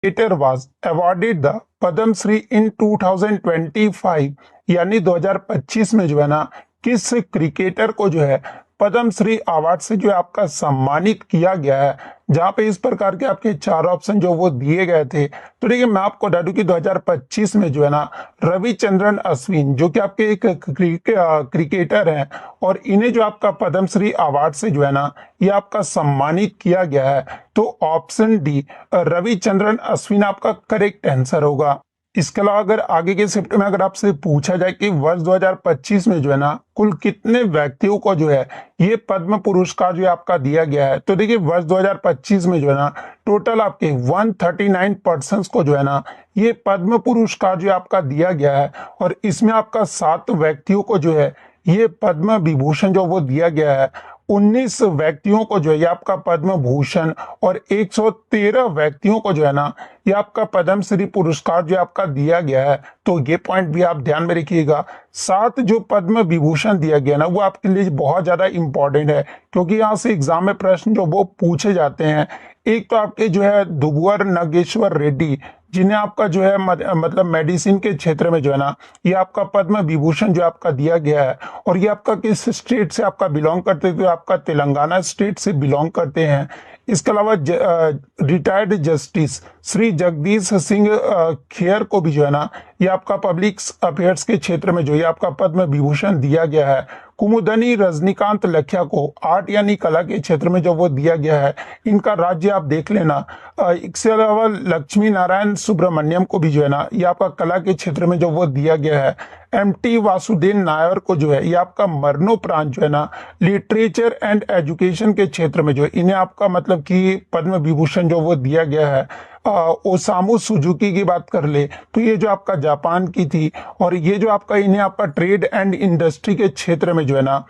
Cricketer was awarded the Padma Shri इन 2025 यानी 2025 में जो है ना किस क्रिकेटर को जो है पद्म श्री अवार्ड से जो है आपका सम्मानित किया गया है। जहां पे इस प्रकार के आपके चार ऑप्शन जो वो दिए गए थे। तो देखिए मैं आपको बता दूं कि 2025 में जो है ना रविचंद्रन अश्विन जो कि आपके एक क्रिकेटर हैं और इन्हें जो आपका पद्म श्री अवार्ड से जो है ना ये आपका सम्मानित किया गया है। तो ऑप्शन डी रविचंद्रन अश्विन आपका करेक्ट आंसर होगा। इसके अलावा अगर आगे के शिफ्ट में अगर आपसे पूछा जाए कि वर्ष 2025 में जो है ना कुल कितने व्यक्तियों को जो है ये पद्म पुरस्कार जो है आपका दिया गया है। तो देखिए वर्ष 2025 में जो है ना टोटल आपके 139 पर्सन्स को जो है ना ये पद्म पुरस्कार जो है आपका दिया गया है और इसमें आपका 7 व्यक्तियों को जो है ये पद्म विभूषण जो वो दिया गया है। 19 व्यक्तियों को जो है ये आपका पद्म भूषण और 113 व्यक्तियों को जो है ना ये आपका पद्म श्री पुरस्कार जो आपका दिया गया है। तो ये पॉइंट भी आप ध्यान में रखिएगा। 7 जो पद्म विभूषण दिया गया ना वो आपके लिए बहुत ज्यादा इंपॉर्टेंट है क्योंकि यहाँ से एग्जाम में प्रश्न जो वो पूछे जाते हैं। एक तो आपके जो है दुबुवर नागेश्वर रेड्डी जिन्हें आपका जो है मतलब मेडिसिन के क्षेत्र में जो है ना ये आपका पद्म विभूषण जो आपका दिया गया है और ये आपका किस स्टेट से आपका बिलोंग करते हैं। तो आपका तेलंगाना स्टेट से बिलोंग करते हैं। इसके अलावा रिटायर्ड जस्टिस श्री जगदीश सिंह खेर को भी जो है ना ये आपका पब्लिक अफेयर्स के क्षेत्र में जो है आपका पद्म विभूषण दिया गया है। कुमुदनी रजनीकांत लखिया को आर्ट यानी कला के क्षेत्र में जो वो दिया गया है। इनका राज्य आप देख लेना। इसके अलावा लक्ष्मी नारायण सुब्रमण्यम को भी जो है ना ये आपका कला के क्षेत्र में जो वो दिया गया है। एमटी वासुदेव नायर को जो है ये आपका मरणोपरांत जो है ना लिटरेचर एंड एजुकेशन के क्षेत्र में जो है इन्हें आपका मतलब कि पद्म विभूषण जो वो दिया गया है। ओसामू सुजुकी की बात कर ले तो ये जो आपका जापान की थी और ये जो आपका इन्हें आपका ट्रेड एंड इंडस्ट्री के क्षेत्र में जो है ना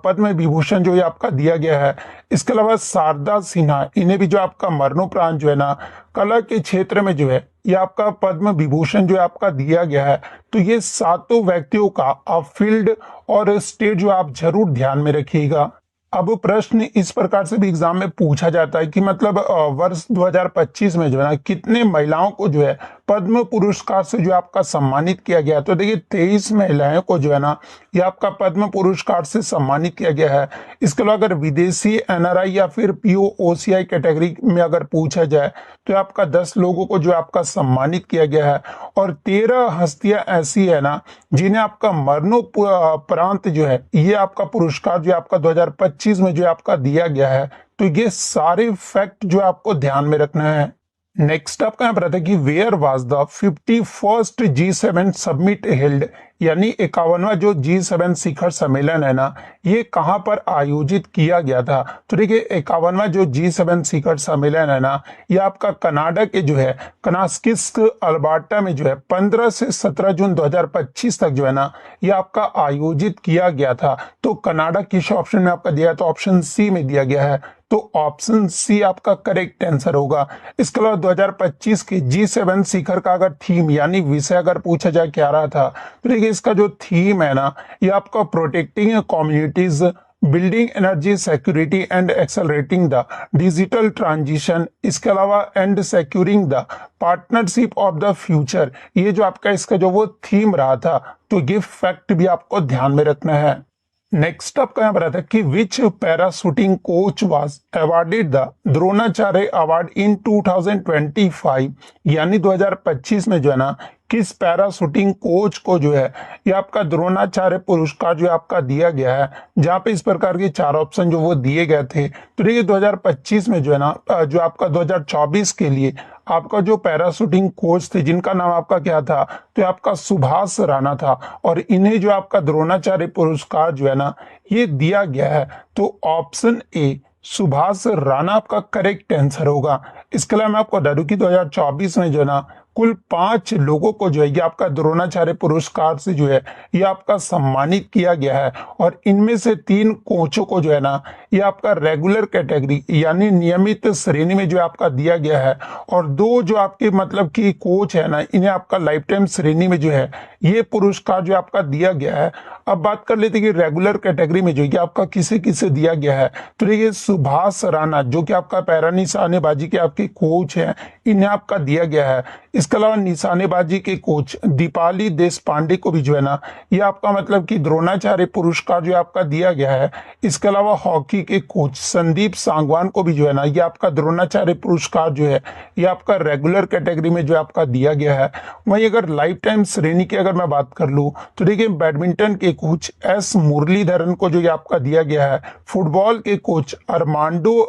पद्म विभूषण जो ये आपका दिया गया है। इसके अलावा शारदा सिन्हा इन्हें भी जो आपका मरणोपरांत जो है ना कला के क्षेत्र में जो है ये आपका पद्म विभूषण जो है आपका दिया गया है। तो ये 7 व्यक्तियों का आप फील्ड और स्टेट जो आप जरूर ध्यान में रखिएगा। अब प्रश्न इस प्रकार से भी एग्जाम में पूछा जाता है कि मतलब वर्ष 2025 में जो है ना कितने महिलाओं को जो है पद्म पुरस्कार से जो आपका सम्मानित किया गया। तो देखिए 23 महिलाओं को जो है ना ये आपका पद्म पुरस्कार से सम्मानित किया गया है। इसके अलावा अगर विदेशी एनआरआई या फिर पीओओसीआई कैटेगरी में अगर पूछा जाए तो आपका 10 लोगों को जो आपका सम्मानित किया गया है और 13 हस्तियां ऐसी है ना जिन्हें आपका मरणोपरांत जो है ये आपका पुरस्कार जो आपका 2025 में जो आपका दिया गया है। तो ये सारे फैक्ट जो आपको ध्यान में रखना है। नेक्स्ट आपका यहाँ पर आता है कि where was the 51st G7 summit held यानी 51वां जो G7 शिखर सम्मेलन है ना ये कहां पर आयोजित किया गया था। तो देखिए 51वां जो G7 शिखर सम्मेलन है ना ये आपका कनाडा के जो है कनास्किस्क अल्बर्टा में जो है 15 से 17 जून 2025 तक जो है ना ये आपका आयोजित किया गया था। तो कनाडा किस ऑप्शन में आपका दिया है तो ऑप्शन सी में दिया गया है। तो ऑप्शन सी आपका करेक्ट आंसर होगा। इसके अलावा 2025 के G7 शिखर का अगर थीम यानी विषय अगर पूछा जाए क्या रहा था तो देखिए इसका जो थीम है ना ये आपका protecting communities building energy security and accelerating the digital transition. इसके अलावा and securing the partnership of the future ये जो आपका इसका जो वो थीम रहा था। तो ये फैक्ट भी आपको ध्यान में रखना है। नेक्स्ट आपका यहाँ पर आता है कि which parachuting coach was awarded the Dronacharya award in 2025 यानी 2025 में जो है ना किस पैराशूटिंग कोच को जो है ये आपका द्रोणाचार्य पुरस्कार जो आपका दिया गया है। जहां पे इस प्रकार के 4 ऑप्शन जो वो दिए गए थे। तो देखिए 2025 में जो है ना जो आपका 2024 के लिए आपका जो पैराशूटिंग कोच थे जिनका नाम आपका क्या था तो आपका सुभाष राणा था और इन्हें जो आपका द्रोणाचार्य पुरस्कार जो है ना ये दिया गया है। तो ऑप्शन ए सुभाष राणा आपका करेक्ट आंसर होगा। इसके अलावा मैं आपको बता दूं कि 2024 में जो है ना कुल 5 लोगों को जो है ये आपका द्रोणाचार्य पुरस्कार से जो है ये आपका सम्मानित किया गया है। और इनमें से 3 कोचों को जो है ना ये आपका रेगुलर कैटेगरी यानी नियमित श्रेणी में जो आपका दिया गया है, और 2 जो आपके मतलब कि कोच है ना इन्हें आपका लाइफ टाइम श्रेणी में जो है ये पुरस्कार जो आपका दिया गया है। अब बात कर लेते हैं कि रेगुलर कैटेगरी में जो ये आपका किसे किसे दिया गया है। तो देखिए सुभाष राणा जो कि आपका पैरा निशानेबाजी के आपके कोच हैं इन्हें आपका दिया गया है। इसके अलावा निशानेबाजी के कोच दीपाली देशपांडे को भी जो है ना ये आपका मतलब कि द्रोणाचार्य पुरस्कार जो आपका दिया गया है। इसके अलावा हॉकी के कोच संदीप सांगवान को भी जो है ना ये आपका द्रोणाचार्य पुरस्कार जो है ये आपका रेगुलर कैटेगरी में जो आपका दिया गया है। वहीं अगर लाइफ टाइम श्रेणी की अगर मैं बात कर लूं तो देखिए बैडमिंटन के कोच एस मुरलीधरन को जो ये आपका दिया गया है। फुटबॉल के कोच अरमांडो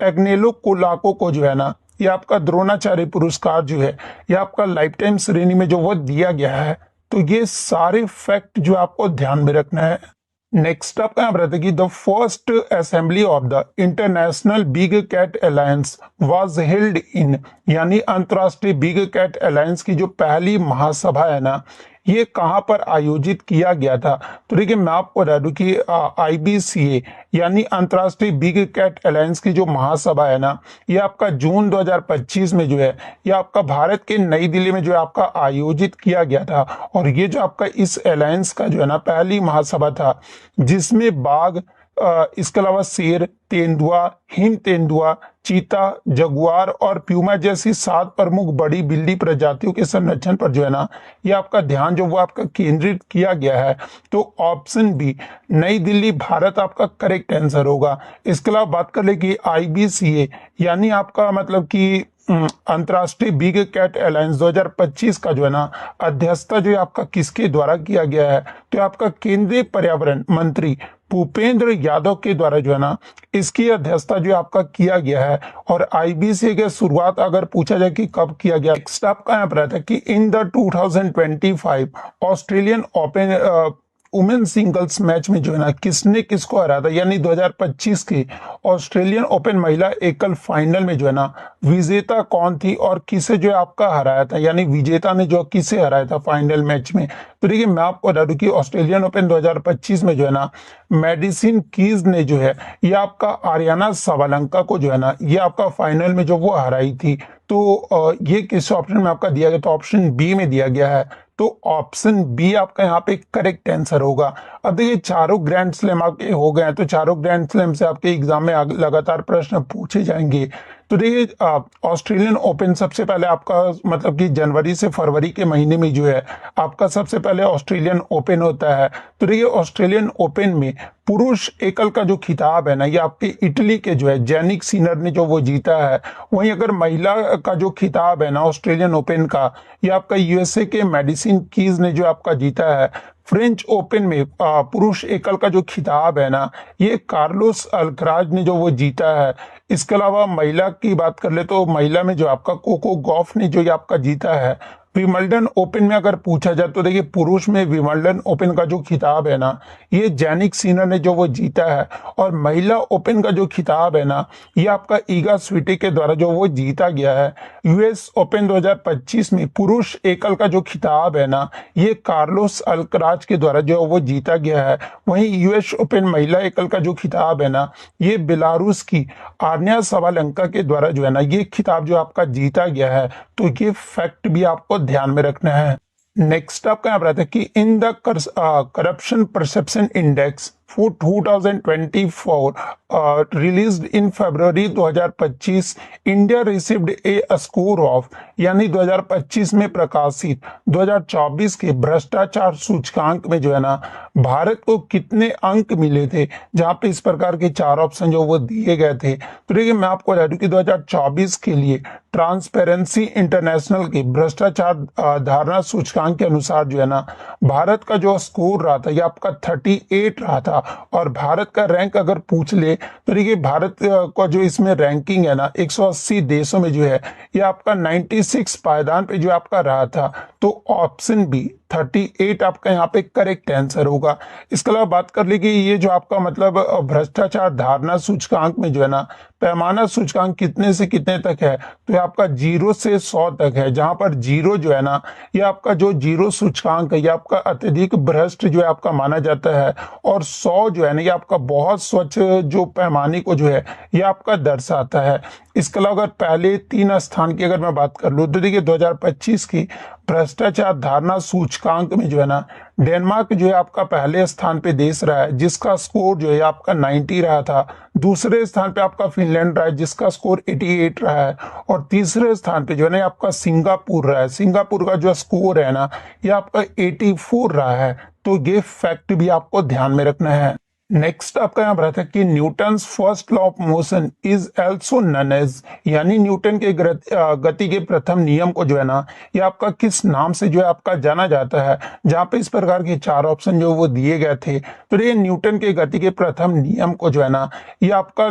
एग्नेलो कोलाको को जो है ना ये आपका द्रोणाचार्य पुरस्कार जो है ये आपका लाइफ टाइम श्रेणी में जो वो दिया गया है। तो ये सारे फैक्ट जो आपको ध्यान में रखना है। नेक्स्ट आपका यहाँ रहता है कि the first assembly of the international big cat alliance was held in, यानी अंतरराष्ट्रीय बिग कैट अलायंस की जो पहली महासभा है ना ये कहाँ पर आयोजित किया गया था। तो देखिए मैं आपको बता दूं कि IBCA यानी अंतरराष्ट्रीय बिग कैट अलायंस की जो महासभा है ना ये आपका जून 2025 में जो है ये आपका भारत के नई दिल्ली में जो है आपका आयोजित किया गया था। और ये जो आपका इस अलायंस का जो है ना पहली महासभा था जिसमें बाघ, इसके अलावा शेर, तेंदुआ, हिम तेंदुआ, चीता, जगुआर और प्यूमा जैसी 7 प्रमुख बड़ी बिल्ली प्रजातियों के संरक्षण पर जो है ना ये आपका ध्यान जो वो आपका केंद्रित किया गया है। तो ऑप्शन बी नई दिल्ली भारत आपका करेक्ट आंसर होगा। इसके अलावा बात कर ले कि IBCA यानी आपका मतलब कि अंतरराष्ट्रीय बिग कैट अलायंस 2025 का जो है ना अध्यक्षता जो है आपका किसके द्वारा किया गया है। तो आपका केंद्रीय पर्यावरण मंत्री भूपेंद्र यादव के द्वारा जो है ना इसकी अध्यक्षता जो आपका किया गया है। और IBCA के शुरुआत अगर पूछा जाए कि कब किया गया, नेक्स्ट आपका यहाँ पर रहता है कि in the 2025 Australian open women singles match में जो है ना किसने किसको हराया था, यानी 2025 के ऑस्ट्रेलियन ओपन महिला एकल फाइनल में जो है ना विजेता कौन थी और किसे जो है आपका हराया था, यानी विजेता ने जो किसे हराया था फाइनल मैच में। तो देखिए मैं आपको बता दूं कि ऑस्ट्रेलियन ओपन 2025 में जो है ना मेडिसिन कीज ने जो है ये आपका आर्याना साबालेंका को जो है ना ये आपका फाइनल में जो वो हराई थी। तो ये किस ऑप्शन में आपका दिया गया, तो ऑप्शन बी में दिया गया है। तो ऑप्शन बी आपका यहाँ पे करेक्ट आंसर होगा। अब देखिए चारों ग्रैंड स्लैम आपके हो गए हैं, तो चारों ग्रैंड स्लैम से आपके एग्जाम में लगातार प्रश्न पूछे जाएंगे। तो देखिए ऑस्ट्रेलियन ओपन सबसे पहले आपका मतलब कि जनवरी से फरवरी के महीने में जो है आपका सबसे पहले ऑस्ट्रेलियन ओपन होता है। तो देखिए ऑस्ट्रेलियन ओपन में पुरुष एकल का जो खिताब है ना ये आपके इटली के जो है जैनिक सिनर ने जो वो जीता है। वहीं अगर महिला का जो खिताब है ना ऑस्ट्रेलियन ओपन का ये आपका USA के मेडिसिन कीज ने जो आपका जीता है। फ्रेंच ओपन में पुरुष एकल का जो खिताब है ना ये कार्लोस अल्कराज ने जो वो जीता है। इसके अलावा महिला की बात कर ले तो महिला में जो आपका कोको गॉफ ने जो ये आपका जीता है। विंबलडन ओपन में अगर पूछा जाए तो देखिए पुरुष में विंबलडन ओपन का जो खिताब है ना ये जैनिक सिनर ने जो वो जीता है। और महिला ओपन का जो खिताब है ना ये आपका ईगा स्वीटी के द्वारा जो वो जीता गया है। US ओपन 2025 में पुरुष एकल का जो खिताब है ना ये कार्लोस अल्कराज के द्वारा जो वो जीता गया है। वहीं US ओपन महिला एकल का जो खिताब है ना ये बेलारूस की आर्या साबालेंका के द्वारा जो है ना ये खिताब जो आपका जीता गया है। तो ये फैक्ट भी आपको ध्यान में रखना है। नेक्स्ट आपका यहाँ पर आता है कि in the corruption perception index for 2024 released in February 2025 India received A score of, यानी 2025 में प्रकाशित 2024 के भ्रष्टाचार सूचकांक में जो है ना भारत को कितने अंक मिले थे, जहां पे इस प्रकार के 4 ऑप्शन जो वो दिए गए थे। तो देखिए मैं आपको बता दूं कि 2024 के लिए ट्रांसपेरेंसी इंटरनेशनल के भ्रष्टाचार धारणा सूचकांक के अनुसार जो है ना भारत का जो स्कोर रहा था ये आपका 38 रहा था। और भारत का रैंक अगर पूछ ले तो देखिए भारत का जो इसमें रैंकिंग है ना 180 देशों में जो है ये आपका 96 पायदान पे जो आपका रहा था। तो ऑप्शन बी 38 आपका यहाँ पे करेक्ट आंसर होगा। इसके अलावा बात कर ली कि ये जो आपका मतलब भ्रष्टाचार धारणा सूचकांक में जो है ना पैमाना सूचकांक कितने से कितने तक है, तो ये आपका 0 से 100 तक है, जहां पर 0 जो है ना ये आपका जो 0 सूचकांक है ये आपका अत्यधिक भ्रष्ट जो है आपका माना जाता है, और 100 जो है ना ये आपका बहुत स्वच्छ जो पैमाने को जो है ये आपका दर्शाता है। इसके अलावा अगर पहले 3 स्थान की अगर मैं बात कर लूँ तो देखिए 2025 की भ्रष्टाचार धारणा सूचकांक में जो है ना डेनमार्क जो है आपका पहले स्थान पे देश रहा है, जिसका स्कोर जो है आपका 90 रहा था। दूसरे स्थान पे आपका फिनलैंड रहा है, जिसका स्कोर 88 रहा है, और तीसरे स्थान पे जो है ना आपका सिंगापुर रहा है। सिंगापुर का जो स्कोर है ना ये आपका 84 रहा है। तो ये फैक्ट भी आपको ध्यान में रखना है। नेक्स्ट आपका यहाँ रहता है कि Newton's first law of motion is also known as, यानी न्यूटन के गति के प्रथम नियम को जो है ना ये आपका किस नाम से जो है आपका जाना जाता है। जहाँ पे इस प्रकार के 4 ऑप्शन जो वो दिए गए थे, तो ये न्यूटन के गति के प्रथम नियम को जो है ना ये आपका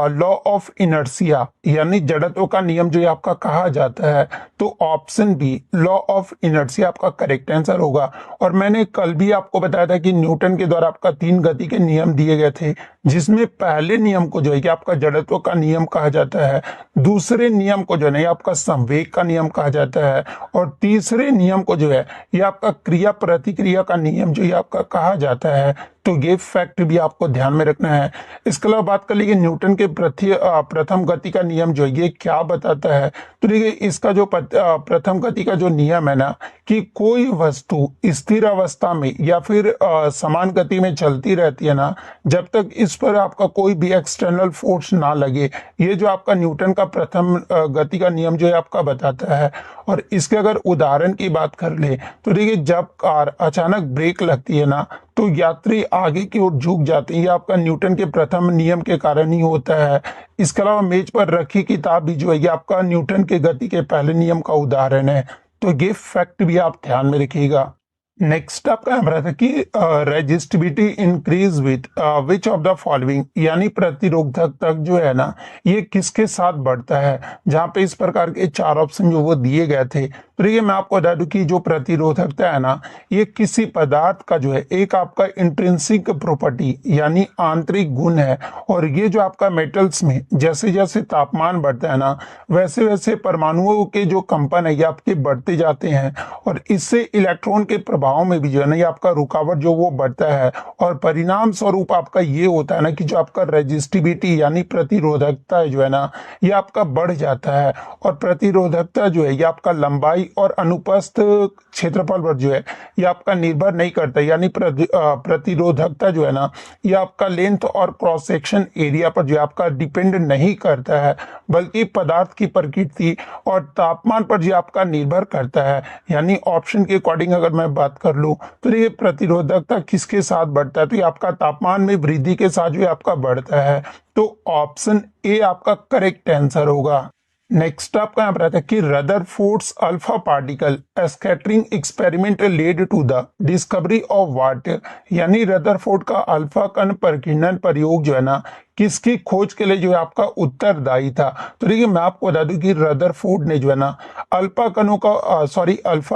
लॉ ऑफ इनर्शिया यानी जड़त्व का नियम जो है आपका कहा जाता है। तो option B law of inertia आपका करेक्ट आंसर होगा। और मैंने कल भी आपको बताया था कि न्यूटन के द्वारा आपका 3 गति के नियम दिए गए थे, जिसमें पहले नियम को जो है कि आपका जड़त्व का नियम कहा जाता है, दूसरे नियम को जो है आपका संवेग का नियम कहा जाता है, और तीसरे नियम को जो है ये आपका क्रिया प्रतिक्रिया का नियम जो है आपका कहा जाता है। तो ये फैक्ट भी आपको ध्यान में रखना है। इसके अलावा बात कर लीजिए न्यूटन के प्रथम गति का नियम जो है ये क्या बताता है। तो देखिए इसका जो प्रथम गति का जो नियम है ना कि कोई वस्तु स्थिर अवस्था में या फिर समान गति में चलती रहती है ना जब तक इस पर आपका कोई भी एक्सटर्नल फोर्स ना लगे। ये जो आपका न्यूटन का प्रथम गति का नियम जो है आपका बताता है। और इसके अगर उदाहरण की बात कर ले तो देखिए जब कार अचानक ब्रेक लगती है ना तो यात्री आगे की ओर झुक जाते हैं, ये आपका न्यूटन के प्रथम नियम के कारण ही होता है। इसके अलावा मेज पर रखी किताब भी जो है ये आपका न्यूटन के गति के पहले नियम का उदाहरण है। तो ये फैक्ट भी आप ध्यान में रखिएगा। नेक्स्ट आपका हमारा था कि resistivity increase with which of the following, यानी प्रतिरोधक तक जो है ना ये किसके साथ बढ़ता है। जहां पे इस प्रकार के 4 ऑप्शन जो वो दिए गए थे। तो ये मैं आपको बता दूं कि जो प्रतिरोधकता है ना ये किसी पदार्थ का जो है एक आपका इंट्रिंसिक प्रॉपर्टी यानी आंतरिक गुण है। और ये जो आपका मेटल्स में जैसे जैसे तापमान बढ़ता है ना वैसे वैसे परमाणुओं के जो कंपन है ये आपके बढ़ते जाते हैं, और इससे इलेक्ट्रॉन के प्रभाव में भी जो है ना ये आपका रुकावट जो वो बढ़ता है। और परिणाम स्वरूप आपका ये होता है ना कि जो आपका रेजिस्टिविटी यानी प्रतिरोधकता जो है ना ये आपका बढ़ जाता है। और प्रतिरोधकता जो है ये आपका लंबाई और अनुपस्थ क्षेत्रफल पर जो है ये आपका निर्भर नहीं करता, यानी प्रतिरोधकता जो है ना ये आपका लेंथ और क्रॉस सेक्शन एरिया पर जो है आपका डिपेंड नहीं करता है, बल्कि पदार्थ की प्रकृति और तापमान पर जो आपका निर्भर करता है। यानी ऑप्शन के अकॉर्डिंग अगर मैं बात कर लूं तो ये प्रतिरोधकता किसके साथ बढ़ता है, तो ये आपका तापमान में वृद्धि के साथ जो आपका बढ़ता है। तो ऑप्शन ए आपका करेक्ट आंसर होगा। नेक्स्ट आपका यहाँ पर आता है कि Rutherford's alpha particle scattering experiment led to the discovery of what, यानी रदरफोर्ड का अल्फा कण प्रकीर्णन प्रयोग जो है ना किसकी खोज के लिए जो है आपका उत्तरदायी था। तो देखिए मैं आपको बता दूं कि रदरफोर्ड ने जो है ना अल्फा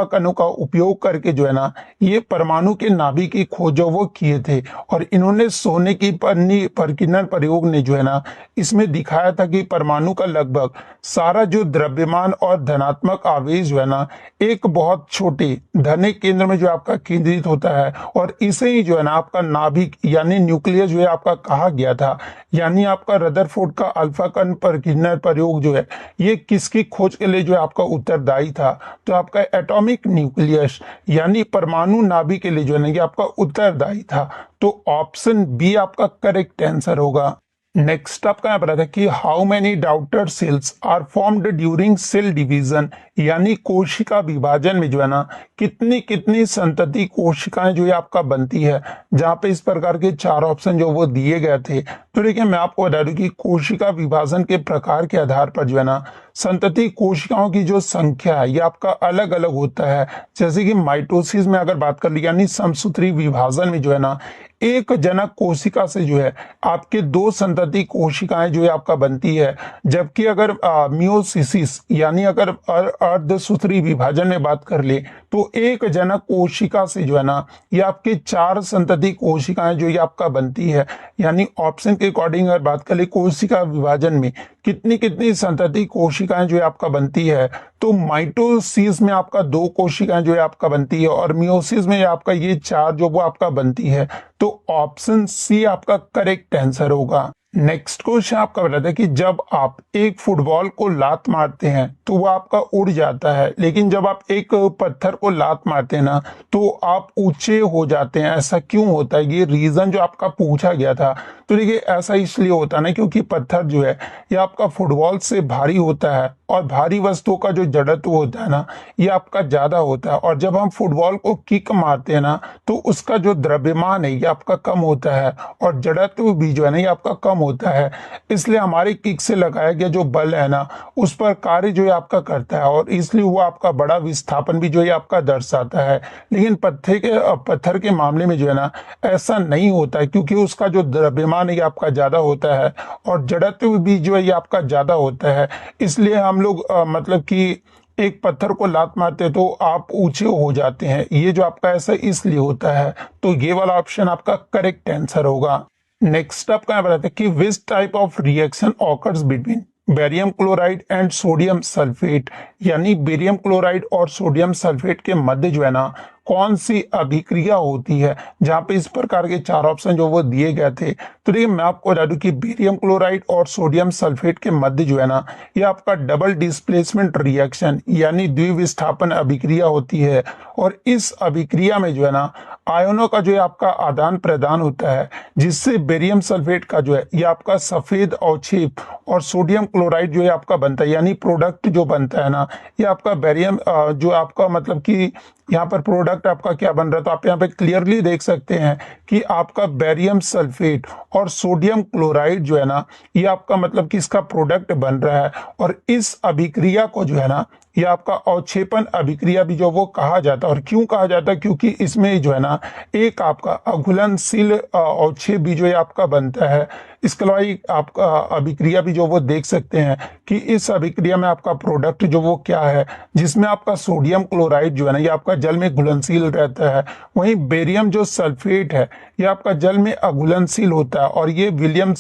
कणों का उपयोग करके जो है ना ये परमाणु के नाभिक की खोज जो वो किए थे। और इन्होंने सोने की प्रकीर्णन प्रयोग ने जो है ना इसमें दिखाया था कि परमाणु का लगभग सारा जो द्रव्यमान और धनात्मक आवेश जो है ना एक बहुत छोटे धनिक केंद्र में जो आपका केंद्रित होता है, और इसे ही जो है ना आपका नाभिक यानी न्यूक्लियस जो है आपका कहा गया था। यानी आपका रदरफोर्ड का अल्फा कण प्रकीर्णन प्रयोग जो है ये किसकी खोज के लिए जो है आपका उत्तरदायी था, तो आपका एटॉमिक न्यूक्लियस यानी परमाणु नाभिक के लिए जो है ना ये आपका उत्तरदायी था। तो ऑप्शन बी आपका करेक्ट आंसर होगा। नेक्स्ट आपका यहाँ पर था कि how many daughter cells are formed during cell division, यानी कोशिका विभाजन में जो है ना कितनी कितनी संतति कोशिकाएं जो है आपका बनती है। जहां पे इस प्रकार के 4 ऑप्शन जो वो दिए गए थे। तो देखिए मैं आपको बता दूं कि कोशिका विभाजन के प्रकार के आधार पर जो है ना संतति कोशिकाओं की जो संख्या है ये आपका अलग अलग होता है। जैसे कि माइटोसिस में अगर बात कर ली यानी समसूत्री विभाजन में जो है ना एक जनक कोशिका से जो है आपके दो संतति कोशिकाएं जो है आपका बनती है, जबकि अगर मियोसिस यानी अगर अर्धसूत्री विभाजन में बात कर ले तो एक जनक कोशिका से जो है ना ये आपके चार संतति कोशिकाएं जो ये आपका बनती है। यानी ऑप्शन के अकॉर्डिंग अगर बात कर ले कोशिका विभाजन में कितनी कितनी संतति कोशिकाएं जो है आपका बनती है, तो माइटोसिस में आपका दो कोशिकाएं जो है आपका बनती है और मियोसिस में आपका ये चार जो वो आपका बनती है। तो ऑप्शन सी आपका करेक्ट आंसर होगा। नेक्स्ट क्वेश्चन आपका बताता है कि जब आप एक फुटबॉल को लात मारते हैं तो वो आपका उड़ जाता है, लेकिन जब आप एक पत्थर को लात मारते हैं ना तो आप ऊंचे हो जाते हैं। ऐसा क्यों होता है? ये रीजन जो आपका पूछा गया था। तो देखिए ऐसा इसलिए होता है ना क्योंकि पत्थर जो है ये आपका फुटबॉल से भारी होता है और भारी वस्तुओं का जो जड़त्व होता है ना ये आपका ज्यादा होता है, और जब हम फुटबॉल को किक मारते हैं ना तो उसका जो द्रव्यमान है ये आपका कम होता है और जड़त्व भी जो है ना ये आपका कम होता है। इसलिए हमारे किक से लगाया गया जो बल है ना उस पर कार्य जो है आपका करता है और इसलिए वो आपका बड़ा विस्थापन भी जो है आपका दर्शाता है। लेकिन पत्थर के मामले में जो है ना ऐसा नहीं होता है क्योंकि उसका जो द्रव्यमान है ये आपका ज्यादा होता है और जड़त्व भी जो है ये आपका ज्यादा होता है। इसलिए हम लोग मतलब कि एक पत्थर को लात मारते तो आप ऊंचे हो जाते हैं। ये जो आपका ऐसा इसलिए होता है। तो ये वाला ऑप्शन आपका करेक्ट आंसर होगा। नेक्स्ट आपका बताते हैं कि which type of reaction occurs between barium chloride and sodium sulphate, यानी बेरियम क्लोराइड और सोडियम सल्फेट के मध्य जो है ना कौन सी अभिक्रिया होती है। जहां पे इस प्रकार के चार ऑप्शन जो वो दिए गए थे। तो देखिए मैं आपको बता दूं कि बेरियम क्लोराइड और सोडियम सल्फेट के मध्य जो है ना ये आपका डबल डिस्प्लेसमेंट रिएक्शन यानी द्विविस्थापन अभिक्रिया होती है और इस अभिक्रिया में जो है ना आयनों का जो है आपका आदान प्रदान होता है, जिससे बेरियम सल्फेट का जो है ये आपका सफेद अवक्षेप और सोडियम क्लोराइड जो है आपका बनता है, यानी प्रोडक्ट जो बनता है ना ये आपका बेरियम जो आपका मतलब कि यहाँ पर प्रोडक्ट आपका क्या बन रहा है। तो आप यहाँ पे क्लियरली देख सकते हैं कि आपका बेरियम सल्फेट और सोडियम क्लोराइड जो है ना ये आपका मतलब कि इसका प्रोडक्ट बन रहा है और इस अभिक्रिया को जो है ना ये आपका अवक्षेपण अभिक्रिया भी जो वो कहा जाता है। और क्यों कहा जाता है? क्योंकि इसमें जो है ना एक आपका अघुलनशील अवक्षेप भी जो है आपका बनता है। इसके अलावा आपका अभिक्रिया भी जो वो देख सकते हैं कि इस अभिक्रिया में आपका प्रोडक्ट जो वो क्या है, जिसमें आपका सोडियम क्लोराइड जो है ना ये आपका जल में घुलनशील रहता है, वहीं बेरियम जो सल्फेट है ये आपका जल में अघुलनशील होता है और ये विलयन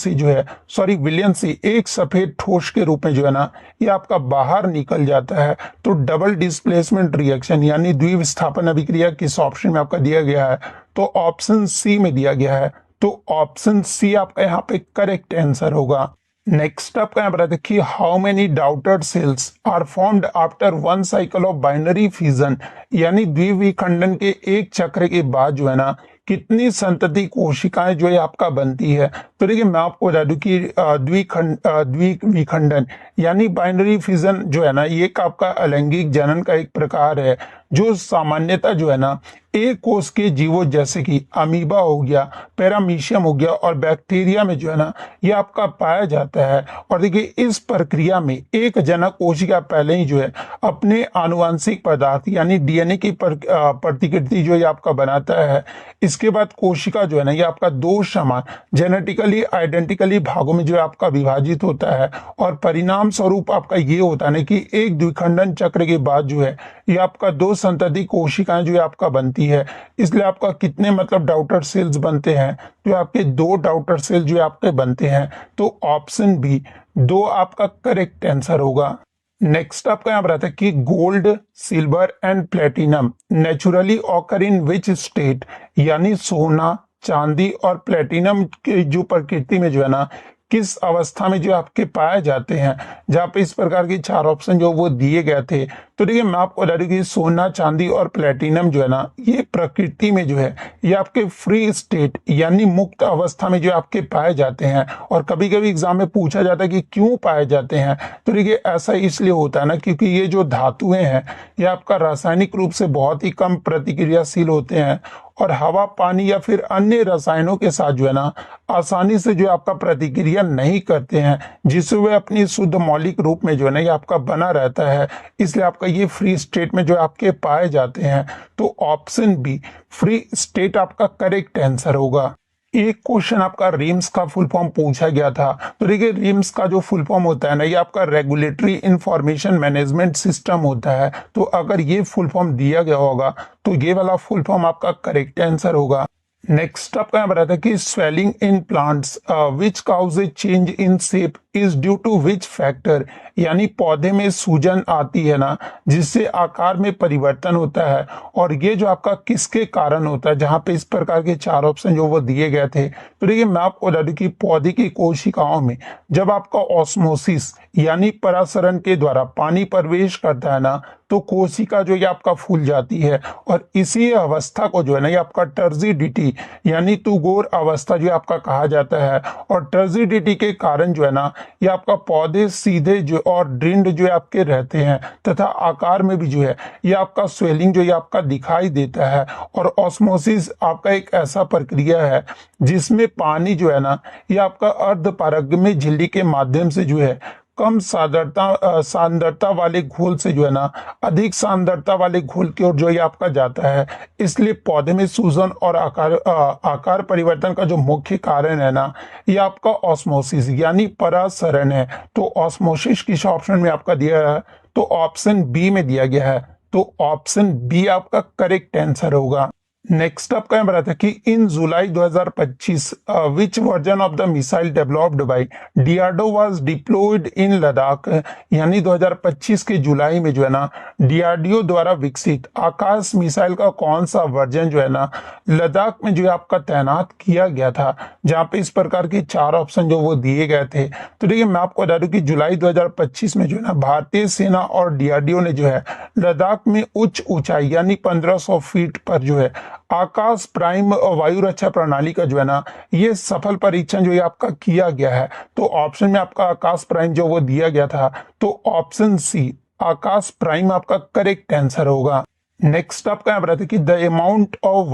सी एक सफेद ठोस के रूप में जो है ना ये आपका बाहर निकल जाता है। तो डबल डिस्प्लेसमेंट रिएक्शन यानी द्विविस्थापन अभिक्रिया किस ऑप्शन में आपका दिया गया है? तो ऑप्शन सी में दिया गया है। तो ऑप्शन सी आपका यहाँ पे करेक्ट आंसर होगा। नेक्स्ट आपका यहाँ पर देखिए how many daughter cells are formed after one cycle of binary fusion, यानी द्विविखंडन के एक चक्र के बाद जो है ना कितनी संतति कोशिकाएं जो है आपका बनती है। तो देखिए मैं आपको बता दूं कि द्विविखंडन यानी बाइनरी फ्यूजन जो है ना ये एक आपका अलैंगिक जनन का एक प्रकार है जो सामान्यतः जो है ना एक कोष के जीवों जैसे कि अमीबा हो गया, पैरामीशियम हो गया और बैक्टीरिया में जो है ना ये आपका पाया जाता है। और देखिए इस प्रक्रिया में एक जनक कोशिका पहले ही जो है अपने आनुवंशिक पदार्थ यानी डीएनए की प्रतिकृति जो ये आपका बनाता है। इसके बाद कोशिका जो है ना ये आपका दो समान जेनेटिकली आइडेंटिकली भागों में जो है आपका विभाजित होता है और परिणाम स्वरूप आपका ये होता है ना कि एक द्विखंडन चक्र के बाद जो है ये आपका दो संतति कोशिकाएं जो है आपका बनती है। इसलिए आपका कितने मतलब डॉटर सेल्स बनते हैं? तो आपके दो डॉटर सेल जो है आपके बनते हैं। तो ऑप्शन बी दो आपका करेक्ट आंसर होगा। नेक्स्ट आपका यहाँ पर आता है कि gold, silver and platinum naturally occur in which state, यानी सोना, चांदी और प्लेटिनम की जो प्रकृति में जो है ना किस अवस्था में जो आपके पाए जाते हैं। जहाँ पे इस प्रकार के चार ऑप्शन जो वो दिए गए थे। तो देखिए मैं आपको बता दूं कि सोना, चांदी और प्लेटिनम जो है ना ये प्रकृति में जो है ये आपके फ्री स्टेट यानी मुक्त अवस्था में जो आपके पाए जाते हैं। और कभी कभी एग्जाम में पूछा जाता है कि क्यों पाए जाते हैं। तो देखिए ऐसा इसलिए होता है ना क्योंकि ये जो धातुएं हैं ये आपका रासायनिक रूप से बहुत ही कम प्रतिक्रियाशील होते हैं और हवा, पानी या फिर अन्य रसायनों के साथ जो है ना आसानी से जो आपका प्रतिक्रिया नहीं करते हैं, जिससे वे अपनी शुद्ध मौलिक रूप में जो है ना ये आपका बना रहता है। इसलिए आपका ये फ्री स्टेट में जो आपके पाए जाते हैं। तो ऑप्शन बी फ्री स्टेट आपका करेक्ट आंसर होगा। एक क्वेश्चन आपका रिम्स का फुल फॉर्म पूछा गया था। तो देखिए रिम्स का जो फुल फॉर्म होता है ना, ये आपका रेगुलेटरी इंफॉर्मेशन मैनेजमेंट सिस्टम होता है। तो अगर ये फुल फॉर्म दिया गया होगा तो ये वाला फुल फॉर्म आपका करेक्ट आंसर होगा। नेक्स्ट आपका यहाँ बताया था कि swelling in plants which cause a change in shape is due to which factor, यानी पौधे में सूजन आती है ना, जिससे आकार में परिवर्तन होता है, और ये जो आपका किसके कारण होता है। जहां पे इस प्रकार के चार ऑप्शन जो वो दिए गए थे। तो देखिए मैं आपको बता दूं कि पौधे की कोशिकाओं में जब आपका ऑस्मोसिस यानी परासरण के द्वारा पानी प्रवेश करता है ना, तो कोशिका जो ये आपका फूल जाती है, और इसी अवस्था को जो है ना ये आपका टर्जिडिटी यानी तुगोर अवस्था जो आपका कहा जाता है। और टर्जिडिटी के कारण जो है ना ये आपका पौधे सीधे जो और ड्रिंड जो आपके रहते हैं, तथा आकार में भी जो है ये आपका स्वेलिंग जो ये आपका दिखाई देता है। और ऑस्मोसिस आपका एक ऐसा प्रक्रिया है जिसमें पानी जो है ना ये आपका अर्धपारगम्य झिल्ली के माध्यम से जो है कम सांद्रता वाले घोल से जो है ना अधिक सांद्रता वाले घोल की ओर जो ये आपका जाता है। इसलिए पौधे में सूजन और आकार परिवर्तन का जो मुख्य कारण है ना ये आपका ऑस्मोसिस यानी परासरण है। तो ऑस्मोसिस किस ऑप्शन में आपका दिया है, तो ऑप्शन बी में दिया गया है। तो ऑप्शन बी आपका करेक्ट आंसर होगा। नेक्स्ट आपका यहाँ बताया था कि in July 2025 which version of the missile developed by DRDO was deployed in Ladakh, यानी 2025 के जुलाई में जो है ना डीआरडीओ द्वारा विकसित आकाश मिसाइल का कौन सा वर्जन जो है ना लद्दाख में जो है आपका तैनात किया गया था। जहां पे इस प्रकार के चार ऑप्शन जो वो दिए गए थे। तो देखिए मैं आपको बता दूं कि जुलाई 2025 में जो है ना भारतीय सेना और डीआरडीओ ने जो है लद्दाख में उच्च ऊंचाई यानी 1500 फीट पर जो है आकाश प्राइम वायु रक्षा प्रणाली का जो है ना ये सफल परीक्षण जो ये आपका किया गया है। तो ऑप्शन में आपका आकाश प्राइम जो वो दिया गया था। तो ऑप्शन सी आकाश प्राइम आपका करेक्ट आंसर होगा। नेक्स्ट आपका यहाँ बताते कि the amount of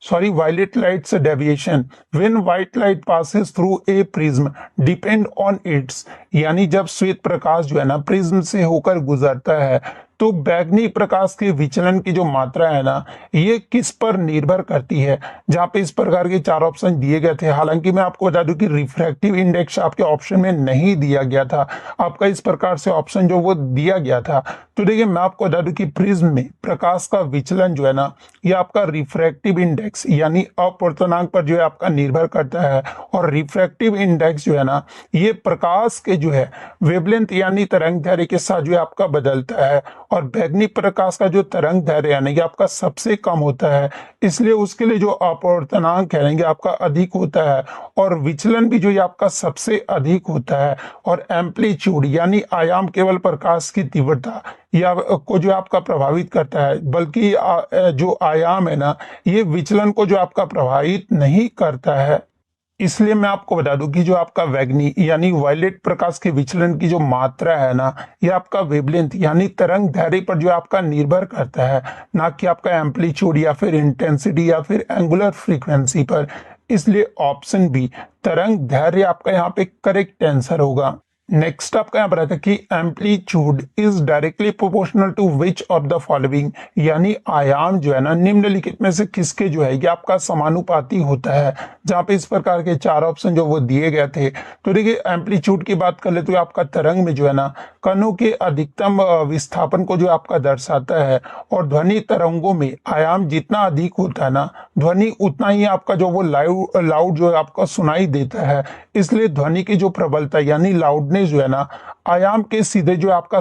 violet light's deviation when white light passes through a prism depend on its, यानी जब श्वेत प्रकाश जो है ना प्रिज्म से होकर गुजरता है तो बैगनी प्रकाश के विचलन की जो मात्रा है ना ये किस पर निर्भर करती है। जहां पे इस प्रकार के चार ऑप्शन दिए गए थे। हालांकि मैं आपको बता दूं कि रिफ्रैक्टिव इंडेक्स आपके ऑप्शन में नहीं दिया गया था, आपका इस प्रकार से ऑप्शन जो वो दिया गया था। तो देखिए मैं आपको बता दूं कि प्रिज्म में प्रकाश का विचलन जो है ना ये आपका रिफ्रैक्टिव इंडेक्स यानी अपवर्तनांक पर जो है आपका निर्भर करता है। और रिफ्रैक्टिव इंडेक्स जो है ना ये प्रकाश के जो है वेवलेंथ यानी तरंग दैर्ध्य के साथ जो है आपका बदलता है। और बैगनी प्रकाश का जो तरंग दैर्ध्य है ना ये आपका सबसे कम होता है, इसलिए उसके लिए जो अपवर्तनांक है ये आपका अधिक होता है। और विचलन भी जो ये आपका सबसे अधिक होता है। और एम्पलीट्यूड यानी आयाम केवल प्रकाश की तीव्रता या को जो आपका प्रभावित करता है, बल्कि जो आयाम है ना ये विचलन को जो आपका प्रभावित नहीं करता है। इसलिए मैं आपको बता दूं कि जो आपका वैगनी यानी वायलेट प्रकाश के विचलन की जो मात्रा है ना ये आपका वेवलेंथ यानी तरंग दैर्ध्य पर जो आपका निर्भर करता है, ना कि आपका एम्पलीट्यूड या फिर इंटेंसिटी या फिर एंगुलर फ्रीक्वेंसी पर। इसलिए ऑप्शन बी तरंग दैर्ध्य आपका यहाँ पे करेक्ट आंसर होगा। नेक्स्ट आपका यहाँ पर आता है कि amplitude is directly proportional to which of the following, यानी आयाम जो है ना निम्नलिखित में से किसके जो है ये आपका समानुपाती होता है। जहां पे इस प्रकार के चार ऑप्शन जो वो दिए गए थे। तो देखिए एम्पलीट्यूड की बात कर ले तो आपका तरंग में जो है ना कणों के अधिकतम विस्थापन को जो आपका दर्शाता है। और ध्वनि तरंगों में आयाम जितना अधिक होता है ना ध्वनि उतना ही आपका जो वो लाउड जो है आपका सुनाई देता है। इसलिए ध्वनि की जो प्रबलता यानी लाउडनेस जो है ना आयाम के सीधे जो आपका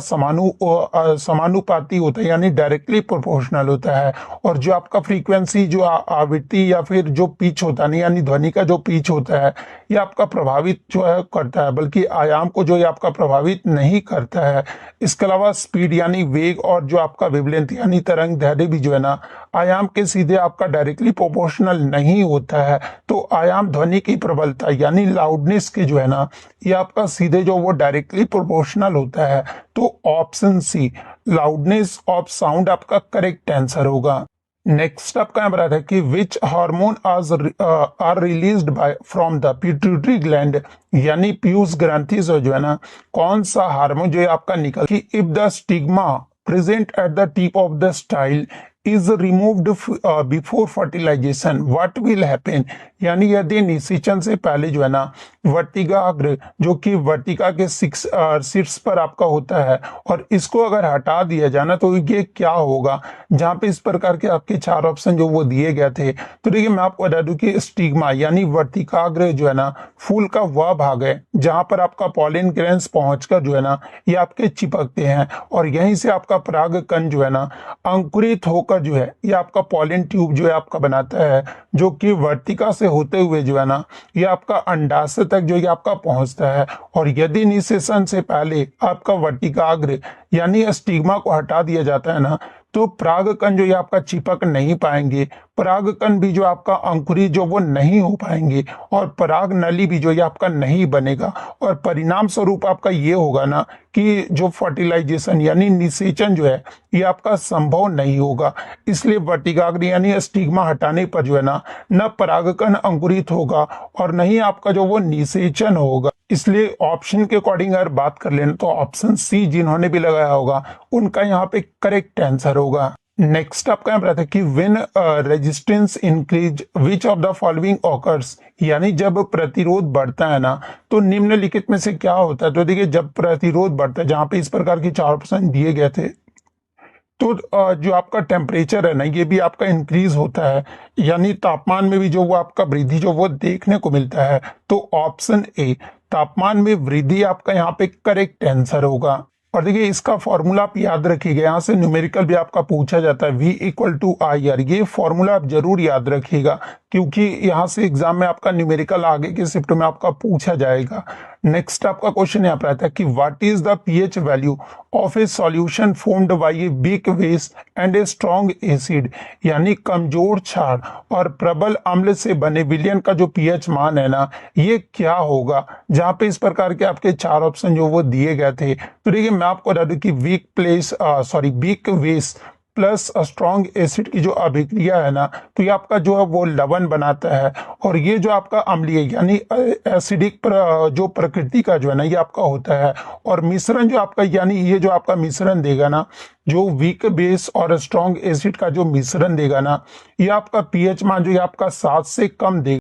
समानुपाती होता है यानी डायरेक्टली प्रोपोर्शनल होता है। और जो आपका फ्रीक्वेंसी जो आवृत्ति या फिर जो पिच होता है यानी ध्वनि का जो पिच होता है ये आपका प्रभावित जो है करता है, बल्कि आयाम को जो है आपका प्रभावित नहीं करता है। इसके अलावा स्पीड यानी वेग और जो आपका वेवलेंथ यानी तरंग दैर्ध्य भी जो है ना आयाम के सीधे आपका डायरेक्टली प्रोपोर्शनल नहीं होता है। तो आयाम ध्वनि की प्रबलता यानी लाउडनेस के जो है ना ये आपका सीधे जो वो डायरेक्टली प्रोपोर्शनल होता है। तो option C loudness of sound आपका करेक्ट आंसर होगा। नेक्स्ट आपका यहाँ बताया है कि which hormone are released by from the pituitary gland, यानी पीयूष ग्रंथि से जो है ना कौन सा हार्मोन जो है आपका निकल कि if the stigma present at the tip of the style is removed before fertilization, what will happen? यानी यदि निषेचन से पहले जो है ना वर्तिकाग्र जो कि वर्तिका के शीर्ष पर आपका होता है और इसको अगर हटा दिया जाना तो ये क्या होगा। जहां पे इस प्रकार के आपके 4 ऑप्शन जो वो दिए गए थे। तो देखिए मैं आपको बता दूं कि स्टिग्मा यानी वर्तिकाग्र जो है ना फूल का वह भाग है जहां पर आपका पॉलिन ग्रेन्स पहुंचकर जो है ना ये आपके चिपकते हैं और यहीं से आपका परागकण जो है ना अंकुरित होकर जो है ये आपका पॉलिन ट्यूब जो है आपका बनाता है, जो कि वर्तिका से होते हुए जो है ना ये आपका अंडाशय तक जो ये आपका पहुंचता है। और यदि निषेचन से पहले आपका वर्तिकाग्र यानी स्टिग्मा को हटा दिया जाता है ना तो परागकण जो ये आपका चिपक नहीं पाएंगे, परागकण भी जो आपका अंकुरित जो वो नहीं हो पाएंगे और पराग नली भी जो ये आपका नहीं बनेगा और परिणाम स्वरूप आपका ये होगा ना कि जो फर्टिलाइजेशन यानी निषेचन जो है ये आपका संभव नहीं होगा। इसलिए वर्तिकाग्र यानी स्टिग्मा हटाने पर जो है ना न परागकण अंकुरित होगा और न ही आपका जो वो निषेचन होगा। इसलिए ऑप्शन के अकॉर्डिंग अगर बात कर लेना तो ऑप्शन सी जिन्होंने भी लगाया होगा उनका यहाँ पे करेक्ट आंसर होगा। नेक्स्ट आपका यहाँ रहता है कि when resistance increase which of the following occurs, यानी जब प्रतिरोध बढ़ता है ना तो निम्नलिखित में से क्या होता है। तो देखिए जब प्रतिरोध बढ़ता है, जहां पे इस प्रकार के 4 ऑप्शन दिए गए थे, तो जो आपका टेम्परेचर है ना ये भी आपका इंक्रीज होता है, यानी तापमान में भी जो वो आपका वृद्धि जो वो देखने को मिलता है। तो ऑप्शन ए तापमान में वृद्धि आपका यहाँ पे करेक्ट आंसर होगा। और देखिए इसका फॉर्मूला आप याद रखिएगा, यहाँ से न्यूमेरिकल भी आपका पूछा जाता है V = IR, ये फॉर्मूला आप जरूर याद रखिएगा क्योंकि यहाँ से एग्जाम में आपका न्यूमेरिकल आगे के शिफ्ट में आपका पूछा जाएगा। नेक्स्ट आपका क्वेश्चन यहाँ पर आता है कि what is the pH value of A solution formed by a weak base and a strong acid, यानी कमजोर क्षार और प्रबल अम्ल से बने विलयन का जो pH मान है ना ये क्या होगा। जहां पे इस प्रकार के आपके 4 ऑप्शन जो वो दिए गए थे। तो देखिए मैं आपको बता दूं कि weak base plus strong acid की जो अभिक्रिया है ना तो ये आपका जो है वो लवण बनाता है और ये जो आपका अम्लीय यानी एसिडिक जो प्रकृति का जो है ना ये आपका होता है। और मिश्रण जो आपका यानी ये जो आपका मिश्रण देगा ना जो वीक बेस और स्ट्रॉन्ग एसिड का जो मिश्रण देगा ना ये आपका pH मान जो ये आपका 7 से कम देगा।